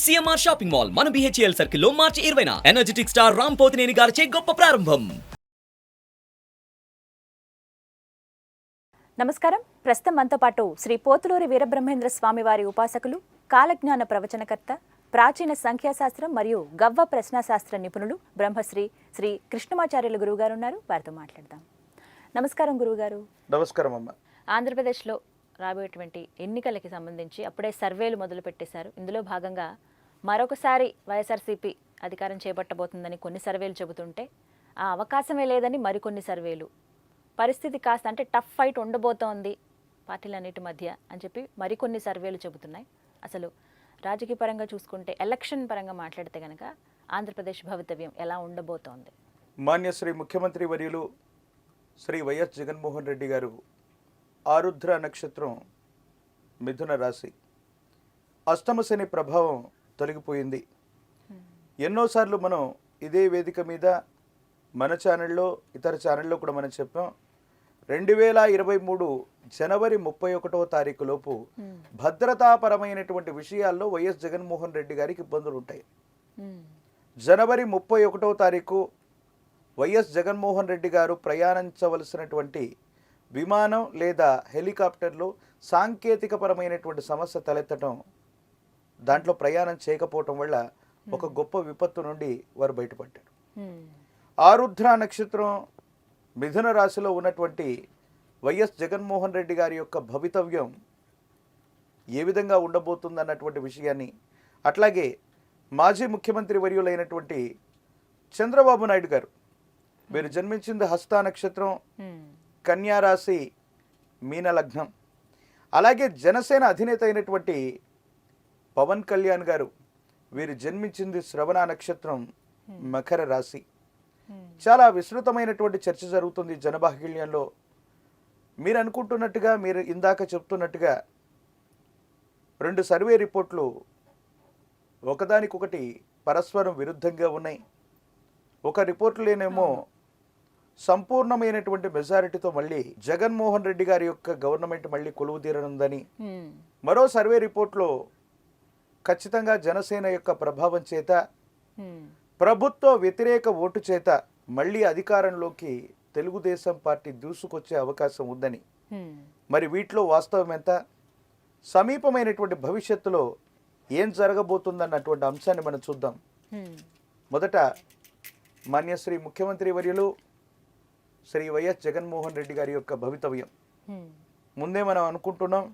CMR shopping mall మన BHEL సర్కిల్లో మార్చి 20న energetic star Ram Pothineni గారిచే గొప్ప ప్రారంభం. నమస్కారం. ప్రస్తుతం మనతో పాటు శ్రీ పోతులూరి వీరబ్రహ్మేంద్ర స్వామి వారి ఉపాసకులు, కాలజ్ఞాన ప్రవచనకర్త, ప్రాచీన సంఖ్యాశాస్త్రం మరియు గవ్వ ప్రశ్నాశాస్త్ర నిపుణులు బ్రహ్మశ్రీ శ్రీ కృష్ణమాచార్యులు గురువుగారు ఉన్నారు. వారితో మాట్లాడదాం. నమస్కారం గురువుగారు. నమస్కారం అమ్మ. ఆంధ్రప్రదేశ్లో రాబోయేటువంటి ఎన్నికలకి సంబంధించి అప్పుడే సర్వేలు మొదలు పెట్టేశారు. ఇందులో భాగంగా మరొకసారి వైఎస్ఆర్సీపీ అధికారం చేపట్టబోతుందని కొన్ని సర్వేలు చెబుతుంటే ఆ అవకాశమే లేదని మరికొన్ని సర్వేలు, పరిస్థితి కాస్త అంటే టఫ్ ఫైట్ ఉండబోతోంది పార్టీలన్నిటి మధ్య అని చెప్పి మరికొన్ని సర్వేలు చెబుతున్నాయి. అసలు రాజకీయ పరంగా చూసుకుంటే, ఎలక్షన్ పరంగా మాట్లాడితే కనుక ఆంధ్రప్రదేశ్ భవితవ్యం ఎలా ఉండబోతోంది? మాన్య శ్రీ ముఖ్యమంత్రి వర్యులు శ్రీ వైఎస్ జగన్మోహన్ రెడ్డి గారు ఆరుద్ర నక్షత్రం, మిథున రాశి, అష్టమ శని ప్రభావం తొలగిపోయింది. ఎన్నోసార్లు మనం ఇదే వేదిక మీద మన ఛానల్లో, ఇతర ఛానల్లో కూడా మనం చెప్పాం, 2023 జనవరి 31వ తారీఖు లోపు భద్రతాపరమైనటువంటి విషయాల్లో వైఎస్ జగన్మోహన్ రెడ్డి గారికి ఇబ్బందులు ఉంటాయి. జనవరి 31వ తారీఖు వైఎస్ జగన్మోహన్ రెడ్డి గారు ప్రయాణించవలసినటువంటి విమానం లేదా హెలికాప్టర్లో సాంకేతికపరమైనటువంటి సమస్య తలెత్తడం, దాంట్లో ప్రయాణం చేయకపోవటం వల్ల ఒక గొప్ప విపత్తు నుండి వారు బయటపడ్డారు. ఆరుద్ర నక్షత్రం, మిథున రాశిలో ఉన్నటువంటి వైఎస్ జగన్మోహన్ రెడ్డి గారి యొక్క భవితవ్యం ఏ విధంగా ఉండబోతుందన్నటువంటి విషయాన్ని, అట్లాగే మాజీ ముఖ్యమంత్రి వర్యులైనటువంటి చంద్రబాబు నాయుడు గారు, వీరు జన్మించింది హస్త నక్షత్రం, కన్యా రాశి, మీన లగ్నం. అలాగే జనసేన అధినేత అయినటువంటి పవన్ కళ్యాణ్ గారు, వీరు జన్మించింది శ్రవణ నక్షత్రం, మకర రాశి. చాలా విస్తృతమైనటువంటి చర్చ జరుగుతుంది జనబాహుళ్యంలో. మీరు అనుకుంటున్నట్టుగా, మీరు ఇందాక చెప్తున్నట్టుగా 2 సర్వే రిపోర్ట్లు ఒకదానికొకటి పరస్పరం విరుద్ధంగా ఉన్నాయి. ఒక రిపోర్టులేనేమో సంపూర్ణమైనటువంటి మెజారిటీతో మళ్ళీ జగన్మోహన్ రెడ్డి గారి యొక్క గవర్నమెంట్ మళ్ళీ కొలువు తీరనుందని, మరో సర్వే రిపోర్ట్లో ఖచ్చితంగా జనసేన యొక్క ప్రభావం చేత, ప్రభుత్వ వ్యతిరేక ఓటు చేత మళ్ళీ అధికారంలోకి తెలుగుదేశం పార్టీ దూసుకొచ్చే అవకాశం ఉందని. మరి వీటిలో వాస్తవం ఎంత, సమీపమైనటువంటి భవిష్యత్తులో ఏం జరగబోతుందన్నటువంటి అంశాన్ని మనం చూద్దాం. మొదట మాన్యశ్రీ ముఖ్యమంత్రి వర్యులు శ్రీ వైఎస్ జగన్మోహన్ రెడ్డి గారి యొక్క భవితవ్యం. ముందే మనం అనుకుంటున్నాం,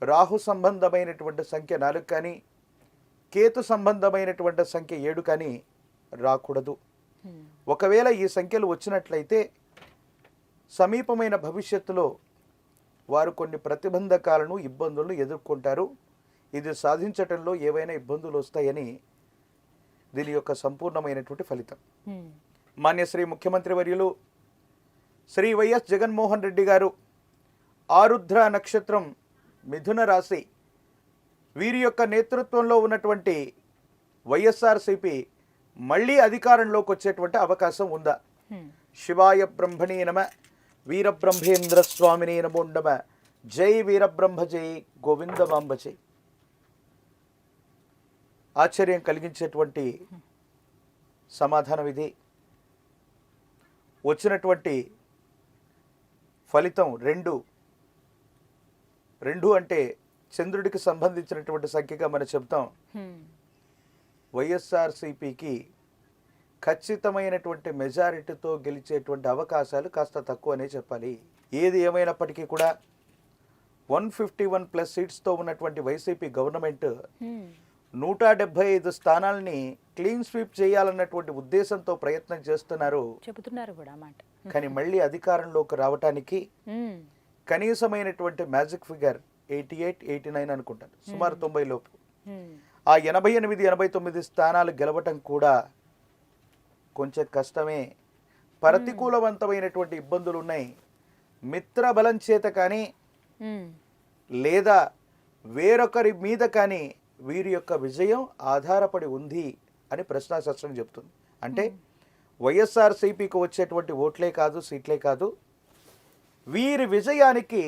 రాహు సంబంధమైనటువంటి సంఖ్య 4 కానీ, కేతు సంబంధమైనటువంటి సంఖ్య 7 కానీ రాకూడదు. ఒకవేళ ఈ సంఖ్యలు వచ్చినట్లయితే సమీపమైన భవిష్యత్తులో వారు కొన్ని ప్రతిబంధకాలను, ఇబ్బందులను ఎదుర్కొంటారు. ఇది సాధించటంలో ఏవైనా ఇబ్బందులు వస్తాయని దీని యొక్క సంపూర్ణమైనటువంటి ఫలితం. మాన్యశ్రీ ముఖ్యమంత్రి వర్యులు శ్రీ వైఎస్ జగన్మోహన్ రెడ్డి గారు ఆరుద్ర నక్షత్రం, మిథున రాశి, వీరి యొక్క నేతృత్వంలో ఉన్నటువంటి వైఎస్ఆర్సీపీ మళ్ళీ అధికారంలోకి వచ్చేటువంటి అవకాశం ఉందా? శివాయ బ్రహ్మణే నమ, వీరబ్రహ్మేంద్ర స్వామినే నమో నమ, జై వీరబ్రహ్మ జై, గోవిందమాంబ జై. ఆశ్చర్యం కలిగించేటువంటి సమాధానం ఇది. వచ్చినటువంటి ఫలితం 2 అంటే చంద్రుడికి సంబంధించినటువంటి సంఖ్యగా మనం చెప్తాం. వైఎస్ఆర్సీపీకి ఖచ్చితమైనటువంటి మెజారిటీతో గెలిచేటువంటి అవకాశాలు కాస్త తక్కువనే చెప్పాలి. ఏది ఏమైనప్పటికీ కూడా 151+ సీట్స్తో ఉన్నటువంటి వైసీపీ గవర్నమెంట్ 175 స్థానాలని క్లీన్ స్వీప్ చేయాలన్నటువంటి ఉద్దేశంతో ప్రయత్నం చేస్తున్నారు, చెబుతున్నారు కూడా మాట. కానీ మళ్ళీ అధికారంలోకి రావటానికి కనీసమైనటువంటి మ్యాజిక్ ఫిగర్ 88, 89 అనుకుంటారు, సుమారు 90 లోపు. ఆ 88, 89 స్థానాలు గెలవటం కూడా కొంచెం కష్టమే. ప్రతికూలవంతమైనటువంటి ఇబ్బందులు ఉన్నాయి. మిత్ర బలం చేత కానీ, లేదా వేరొకరి మీద కానీ వీరి యొక్క విజయం ఆధారపడి ఉంది అని ప్రశ్నాశాస్త్రం చెప్తుంది. అంటే వైఎస్ఆర్సీపీకి వచ్చేటువంటి ఓట్లే కాదు, సీట్లే కాదు, వీరి విజయానికి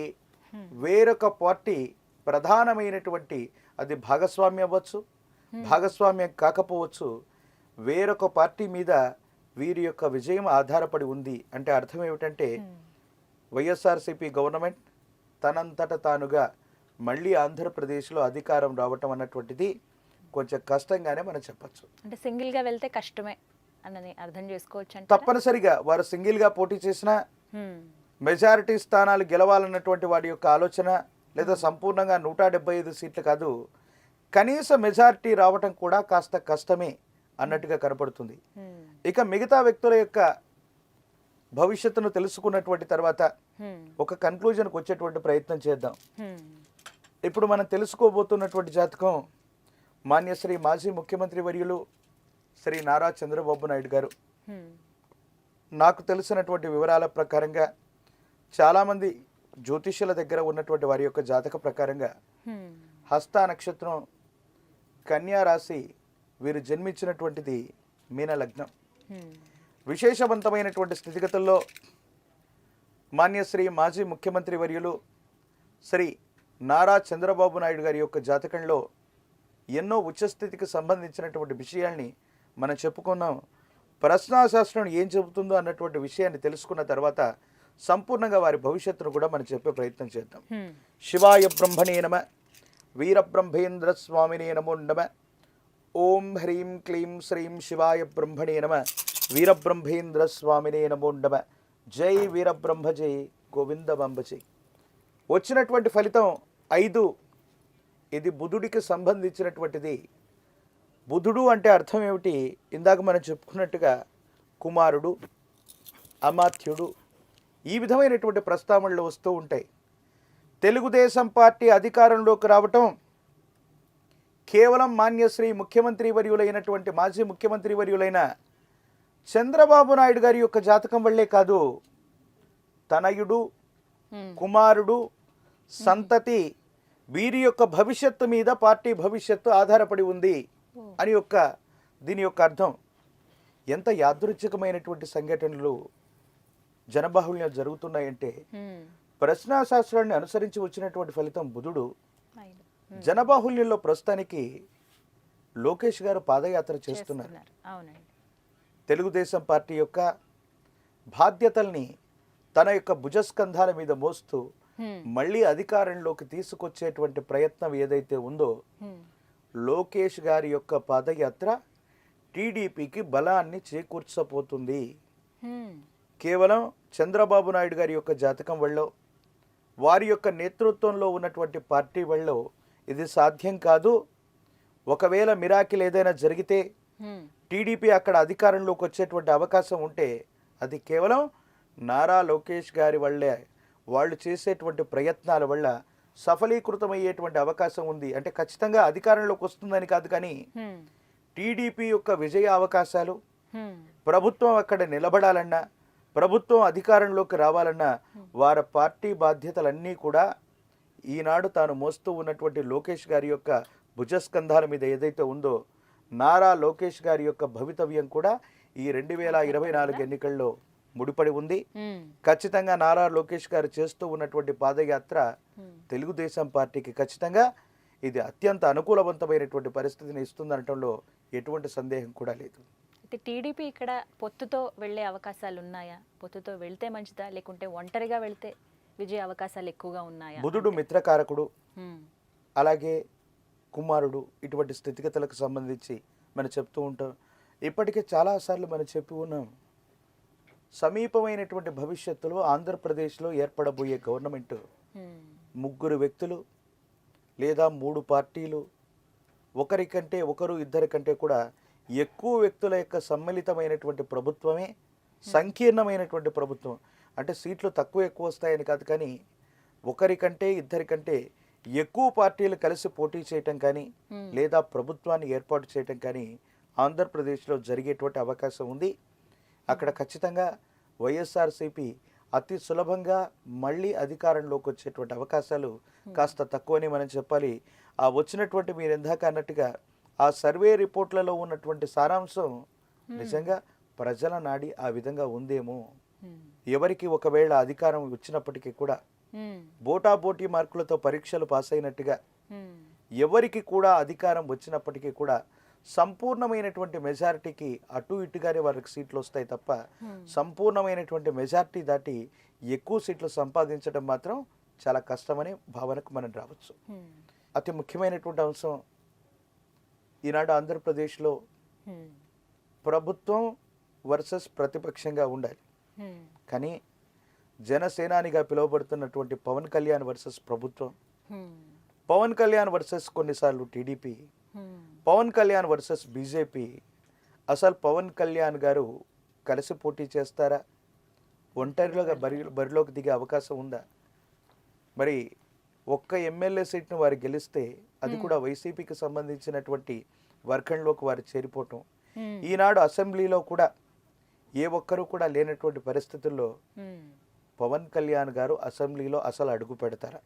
వేరొక పార్టీ ప్రధానమైనటువంటి, అది భాగస్వామ్యం అవ్వచ్చు, భాగస్వామ్యం కాకపోవచ్చు, వేరొక పార్టీ మీద వీరి యొక్క విజయం ఆధారపడి ఉంది అంటే అర్థం ఏమిటంటే వైఎస్ఆర్సీపీ గవర్నమెంట్ తనంతట తానుగా మళ్ళీ ఆంధ్రప్రదేశ్లో అధికారం రావటం అన్నటువంటిది కొంచెం కష్టంగానే మనం చెప్పచ్చు. అంటే సింగిల్గా వెళ్తే కష్టమే అన్నది అర్థం చేసుకోవచ్చు అంటే తప్పనిసరిగా వారు సింగిల్గా పోటీ చేసినా మెజారిటీ స్థానాలు గెలవాలన్నటువంటి వాడి యొక్క ఆలోచన, లేదా సంపూర్ణంగా 175 సీట్లు కాదు, కనీస మెజారిటీ రావటం కూడా కాస్త కష్టమే అన్నట్టుగా కనపడుతుంది. ఇక మిగతా వ్యక్తుల యొక్క భవిష్యత్తును తెలుసుకున్నటువంటి తర్వాత ఒక కన్క్లూజన్కి వచ్చేటువంటి ప్రయత్నం చేద్దాం. ఇప్పుడు మనం తెలుసుకోబోతున్నటువంటి జాతకం మాన్యశ్రీ మాజీ ముఖ్యమంత్రి వర్యులు శ్రీ నారా చంద్రబాబు నాయుడు గారు. నాకు తెలిసినటువంటి వివరాల ప్రకారంగా చాలామంది జ్యోతిష్యుల దగ్గర ఉన్నటువంటి వారి యొక్క జాతక ప్రకారంగా హస్త నక్షత్రం, కన్యా రాశి, వీరు జన్మించినటువంటిది మీన లగ్నం. విశేషవంతమైనటువంటి స్థితిగతుల్లో మాన్యశ్రీ మాజీ ముఖ్యమంత్రి వర్యులు శ్రీ నారా చంద్రబాబు నాయుడు గారి యొక్క జాతకంలో ఎన్నో ఉచ్చస్థితికి సంబంధించినటువంటి విషయాల్ని మనం చెప్పుకున్నాం. ప్రశ్నాశాస్త్రం ఏం చెబుతుందో అన్నటువంటి విషయాన్ని తెలుసుకున్న తర్వాత సంపూర్ణంగా వారి భవిష్యత్తును కూడా మనం చెప్పే ప్రయత్నం చేద్దాం. శివాయ బ్రహ్మణే నమ, వీరబ్రహ్మేంద్ర స్వామినే నమో నమ. ఓం హ్రీం క్లీం శ్రీం శివాయ బ్రహ్మణే నమ, వీరబ్రహ్మేంద్ర స్వామినే నమో నమ. జై వీరబ్రహ్మ జై, గోవింద బంబ జై. వచ్చినటువంటి ఫలితం 5. ఇది బుధుడికి సంబంధించినటువంటిది. బుధుడు అంటే అర్థం ఏమిటి? ఇందాక మనం చెప్పుకున్నట్టుగా కుమారుడు, అమాత్యుడు, ఈ విధమైనటువంటి ప్రస్తావనలు వస్తూ ఉంటాయి. తెలుగుదేశం పార్టీ అధికారంలోకి రావటం కేవలం మాన్యశ్రీ ముఖ్యమంత్రి వర్యులైనటువంటి మాజీ ముఖ్యమంత్రి వర్యులైన చంద్రబాబు నాయుడు గారి యొక్క జాతకం వల్లే కాదు, తనయుడు, కుమారుడు, సంతతి, వీరి యొక్క భవిష్యత్తు మీద పార్టీ భవిష్యత్తు ఆధారపడి ఉంది అని దీని యొక్క అర్థం. ఎంత యాదృచ్ఛికమైనటువంటి సంఘటనలు జనబాహుళ్యం జరుగుతున్నాయంటే ప్రశ్నాశాస్త్రాన్ని అనుసరించి వచ్చినటువంటి ఫలితం బుధుడు. జనబాహుళ్యంలో ప్రస్తుతానికి లోకేష్ గారు పాదయాత్ర చేస్తున్నారు. తెలుగుదేశం పార్టీ యొక్క బాధ్యతల్ని తన యొక్క భుజస్కంధాల మీద మోస్తూ మళ్ళీ అధికారంలోకి తీసుకొచ్చేటువంటి ప్రయత్నం ఏదైతే ఉందో, లోకేష్ గారి యొక్క పాదయాత్ర టీడీపీకి బలాన్ని చేకూర్చబోతుంది. కేవలం చంద్రబాబు నాయుడు గారి యొక్క జాతకం వల్ల, వారి యొక్క నేతృత్వంలో ఉన్నటువంటి పార్టీ వల్ల ఇది సాధ్యం కాదు. ఒకవేళ మిరాకిల్ ఏదైనా జరిగితే టీడీపీ అక్కడ అధికారంలోకి వచ్చేటువంటి అవకాశం ఉంటే అది కేవలం నారా లోకేష్ గారి వల్లే, వాళ్ళు చేసేటువంటి ప్రయత్నాల వల్ల సఫలీకృతమయ్యేటువంటి అవకాశం ఉంది. అంటే ఖచ్చితంగా అధికారంలోకి వస్తుందని కాదు, కానీ టీడీపీ యొక్క విజయ అవకాశాలు, ప్రభుత్వం అక్కడ నిలబడాలన్నా, ప్రభుత్వం అధికారంలోకి రావాలన్నా వారి పార్టీ బాధ్యతలన్నీ కూడా ఈనాడు తాను మోస్తూ ఉన్నటువంటి లోకేష్ గారి యొక్క భుజస్కంధాల మీద ఏదైతే ఉందో, నారా లోకేష్ గారి యొక్క భవితవ్యం కూడా ఈ 2024 ఎన్నికల్లో ముడిపడి ఉంది. ఖచ్చితంగా నారా లోకేష్ గారు చేస్తూ ఉన్నటువంటి పాదయాత్ర తెలుగుదేశం పార్టీకి ఖచ్చితంగా ఇది అత్యంత అనుకూలవంతమైనటువంటి పరిస్థితిని ఇస్తుందనటంలో ఎటువంటి సందేహం కూడా లేదు. అయితే టీడీపీ ఇక్కడ పొత్తుతో వెళ్ళే అవకాశాలు ఉన్నాయా? పొత్తుతో వెళ్తే మంచిదా, లేకుంటే ఒంటరిగా వెళ్తే విజయ అవకాశాలు ఎక్కువగా ఉన్నాయా? బుధుడు మిత్రకారకుడు, అలాగే కుమారుడు, ఇటువంటి స్థితిగతులకు సంబంధించి మనం చెప్తూ ఉంటాం. ఇప్పటికే చాలాసార్లు మనం చెప్పి ఉన్నాం, సమీపమైనటువంటి భవిష్యత్తులో ఆంధ్రప్రదేశ్లో ఏర్పడబోయే గవర్నమెంట్ 3 వ్యక్తులు లేదా 3 పార్టీలు, ఒకరికంటే ఒకరు, ఇద్దరి కంటే కూడా ఎక్కువ వ్యక్తుల యొక్క సమ్మిళితమైనటువంటి ప్రభుత్వమే సంకీర్ణమైనటువంటి ప్రభుత్వం. అంటే సీట్లు తక్కువ ఎక్కువ వస్తాయని కాదు, కానీ ఒకరికంటే ఇద్దరికంటే ఎక్కువ పార్టీలు కలిసి పోటీ చేయటం కానీ లేదా ప్రభుత్వాన్ని ఏర్పాటు చేయటం కానీ ఆంధ్రప్రదేశ్లో జరిగేటువంటి అవకాశం ఉంది. అక్కడ ఖచ్చితంగా వైఎస్ఆర్సీపీ అతి సులభంగా మళ్ళీ అధికారంలోకి వచ్చేటువంటి అవకాశాలు కాస్త తక్కువని మనం చెప్పాలి. ఆ వచ్చినటువంటి మీరు ఇందాక అన్నట్టుగా ఆ సర్వే రిపోర్ట్లలో ఉన్నటువంటి సారాంశం నిజంగా ప్రజల నాడి ఆ విధంగా ఉందేమో. ఎవరికి ఒకవేళ అధికారం వచ్చినప్పటికీ కూడా బోటాబోటీ మార్కులతో పరీక్షలు పాస్ అయినట్టుగా ఎవరికి కూడా అధికారం వచ్చినప్పటికీ కూడా సంపూర్ణమైనటువంటి మెజారిటీకి అటు ఇటుగానే వారికి సీట్లు వస్తాయి తప్ప సంపూర్ణమైనటువంటి మెజారిటీ దాటి ఎక్కువ సీట్లు సంపాదించడం మాత్రం చాలా కష్టమనే భావనకు మనం రావచ్చు. అతి ముఖ్యమైనటువంటి అంశం ఈనాడు ఆంధ్రప్రదేశ్లో ప్రభుత్వం వర్సెస్ ప్రతిపక్షంగా ఉండాలి. కానీ జనసేనానిగా పిలువబడుతున్నటువంటి పవన్ కళ్యాణ్ వర్సెస్ ప్రభుత్వం, పవన్ కళ్యాణ్ వర్సెస్ కొన్నిసార్లు TDP, Pawan Kalyan versus BJP. అసలు పవన్ కళ్యాణ్ గారు కలిసి పోటీ చేస్తారా? ఒంటరిలోగా బరిలోకి దిగే అవకాశం ఉందా? మరి ఒక్క ఎమ్మెల్యే సీట్ను వారు గెలిస్తే అది కూడా వైసీపీకి సంబంధించినటువంటి వర్గంలోకి వారు చేరిపోవటం, ఈనాడు అసెంబ్లీలో కూడా ఏ ఒక్కరూ కూడా లేనటువంటి పరిస్థితుల్లో పవన్ కళ్యాణ్ గారు అసెంబ్లీలో అసలు అడుగు పెడతారా?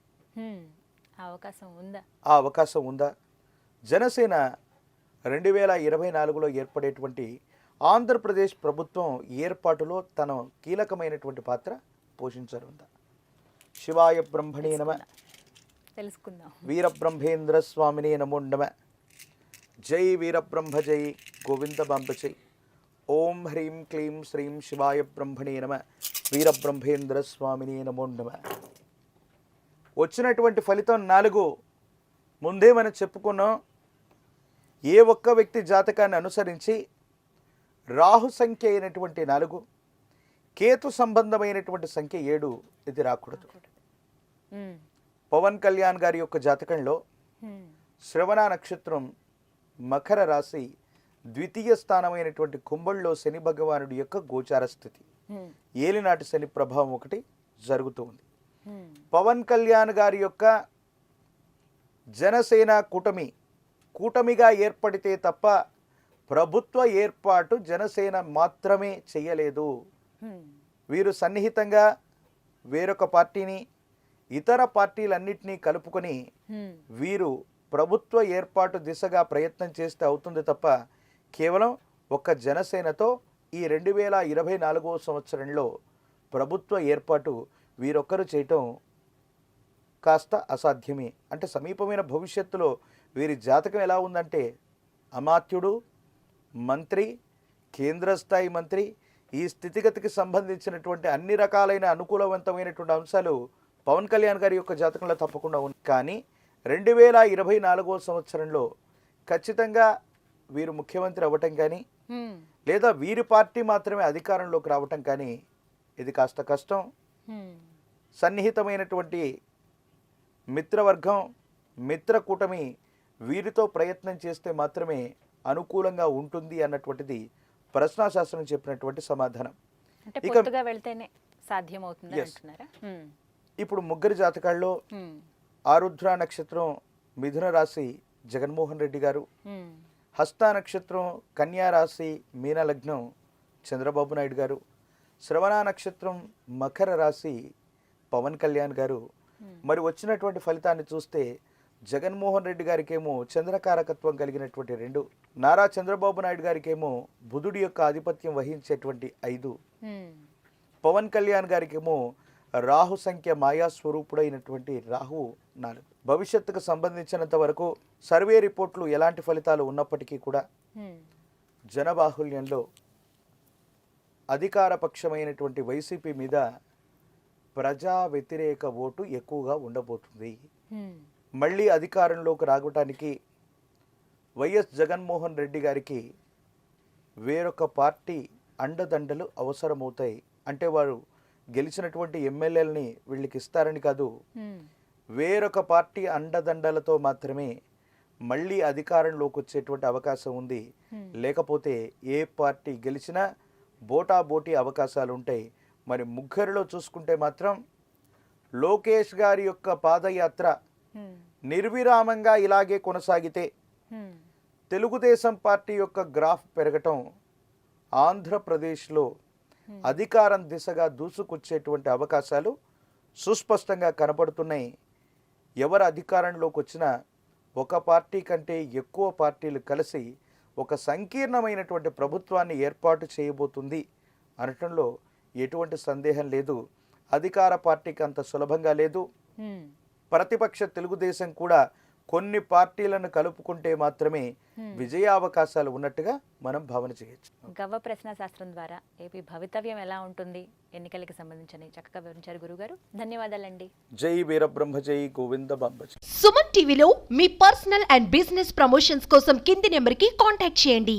ఆ అవకాశం ఉందా? జనసేన 2024లో ఏర్పడేటువంటి ఆంధ్రప్రదేశ్ ప్రభుత్వం ఏర్పాటులో తన కీలకమైనటువంటి పాత్ర పోషించనుందా? శివాయ బ్రహ్మణే నమ, తెలుసుకుందాం. వీరబ్రహ్మేంద్ర స్వామినే నమో నమ. జై వీరబ్రహ్మ జై గోవింద బాంబ జై. ఓం హ్రీం క్లీం శ్రీం శివాయ బ్రహ్మణే నమ, వీరబ్రహ్మేంద్ర స్వామినే నమో నమ. వచ్చినటువంటి ఫలితం 4. ముందే మనం చెప్పుకున్నాం, ఏ ఒక్క వ్యక్తి జాతకాన్ని అనుసరించి రాహు సంఖ్య అయినటువంటి 4, కేతు సంబంధమైనటువంటి సంఖ్య 7 ఇది రాకూడదు. పవన్ కళ్యాణ్ గారి యొక్క జాతకంలో శ్రవణ నక్షత్రం, మకర రాశి, ద్వితీయ స్థానమైనటువంటి కుంభంలో శని భగవానుడి యొక్క గోచార స్థితి, ఏలినాటి శని ప్రభావం ఒకటి జరుగుతూ ఉంది. పవన్ కళ్యాణ్ గారి యొక్క జనసేన కూటమిగా ఏర్పడితే తప్ప ప్రభుత్వ ఏర్పాటు జనసేన మాత్రమే చేయలేదు. వీరు సన్నిహితంగా వేరొక పార్టీని, ఇతర పార్టీలన్నింటినీ కలుపుకొని వీరు ప్రభుత్వ ఏర్పాటు దిశగా ప్రయత్నం చేస్తే అవుతుంది తప్ప కేవలం ఒక్క జనసేనతో ఈ 2024వ సంవత్సరంలో ప్రభుత్వ ఏర్పాటు వీరొక్కరు చేయటం కాస్త అసాధ్యమే. అంటే సమీపమైన భవిష్యత్తులో వీరి జాతకం ఎలా ఉందంటే అమాత్యుడు, మంత్రి, కేంద్ర స్థాయి మంత్రి, ఈ స్థితిగతికి సంబంధించినటువంటి అన్ని రకాలైన అనుకూలవంతమైనటువంటి అంశాలు పవన్ కళ్యాణ్ గారి యొక్క జాతకంలో తప్పకుండా ఉంది. కానీ 2024వ సంవత్సరంలో ఖచ్చితంగా వీరు ముఖ్యమంత్రి అవ్వటం కానీ లేదా వీరి పార్టీ మాత్రమే అధికారంలోకి రావటం కానీ ఇది కాస్త కష్టం. సన్నిహితమైనటువంటి మిత్రవర్గం, మిత్ర కూటమి వీరితో ప్రయత్నం చేస్తే మాత్రమే అనుకూలంగా ఉంటుంది అన్నటువంటిది ప్రశ్నాశాస్త్రం చెప్పినటువంటి సమాధానం. ఇప్పుడు ముగ్గురి జాతకాల్లో ఆరుద్ర నక్షత్రం మిథున రాశి జగన్మోహన్ రెడ్డి గారు, హస్త నక్షత్రం కన్యా రాశి మీన లగ్నం చంద్రబాబు నాయుడు గారు, శ్రవణ నక్షత్రం మకర రాశి పవన్ కళ్యాణ్ గారు. మరి వచ్చినటువంటి ఫలితాన్ని చూస్తే జగన్మోహన్ రెడ్డి గారికేమో చంద్రకారకత్వం కలిగినటువంటి 2, నారా చంద్రబాబు నాయుడు గారికేమో బుధుడి యొక్క ఆధిపత్యం వహించేటువంటి 5, పవన్ కళ్యాణ్ గారికేమో రాహు సంఖ్య మాయా స్వరూపుడైనటువంటి రాహు 4. భవిష్యత్తుకు సంబంధించినంత వరకు సర్వే రిపోర్ట్లు ఎలాంటి ఫలితాలు ఉన్నప్పటికీ కూడా జనబాహుల్యంలో అధికార పక్షమైనటువంటి వైసీపీ మీద ప్రజా వ్యతిరేక ఓటు ఎక్కువగా ఉండబోతుంది. మళ్ళీ అధికారంలోకి రావటానికి వైఎస్ జగన్మోహన్ రెడ్డి గారికి వేరొక పార్టీ అండదండలు అవసరమవుతాయి. అంటే వారు గెలిచినటువంటి ఎమ్మెల్యేలని వీళ్ళకి ఇస్తారని కాదు, వేరొక పార్టీ అండదండలతో మాత్రమే మళ్ళీ అధికారంలోకి వచ్చేటువంటి అవకాశం ఉంది. లేకపోతే ఏ పార్టీ గెలిచినా బోటాబోటీ అవకాశాలు ఉంటాయి. మరి ముగ్గురిలో చూసుకుంటే మాత్రం లోకేష్ గారి యొక్క పాదయాత్ర నిర్విరామంగా ఇలాగే కొనసాగితే తెలుగుదేశం పార్టీ యొక్క గ్రాఫ్ పెరగటం ఆంధ్రప్రదేశ్లో అధికారం దిశగా దూసుకొచ్చేటువంటి అవకాశాలు సుస్పష్టంగా కనపడుతున్నాయి. ఎవరు అధికారంలోకి వచ్చినా ఒక పార్టీ కంటే ఎక్కువ పార్టీలు కలిసి ఒక సంకీర్ణమైనటువంటి ప్రభుత్వాన్ని ఏర్పాటు చేయబోతుంది అనటంలో ఎటువంటి సందేహం లేదు. అధికార పార్టీకి అంత సులభంగా లేదు. ప్రతిపక్ష తెలుగుదేశం కూడా కొన్ని పార్టీలను కలుపుకుంటే మాత్రమే విజయావకాశాలు ఉన్నట్టుగా మనం భావన చేయొచ్చు. గవ్వ ప్రశ్న శాస్త్రం ద్వారా ఏపీ భవితవ్యం ఎలా ఉంటుంది ఎన్నికలకి సంబంధించి చక్కగా వివరించారు గురుగారు. ధన్యవాదాలండి. జై వీరబ్రహ్మ, జై గోవింద బాంబ. సుమన్ టీవీలో మీ పర్సనల్ అండ్ బిజినెస్ ప్రమోషన్స్ కోసం కింది నెంబర్కి కాంటాక్ట్ చేయండి.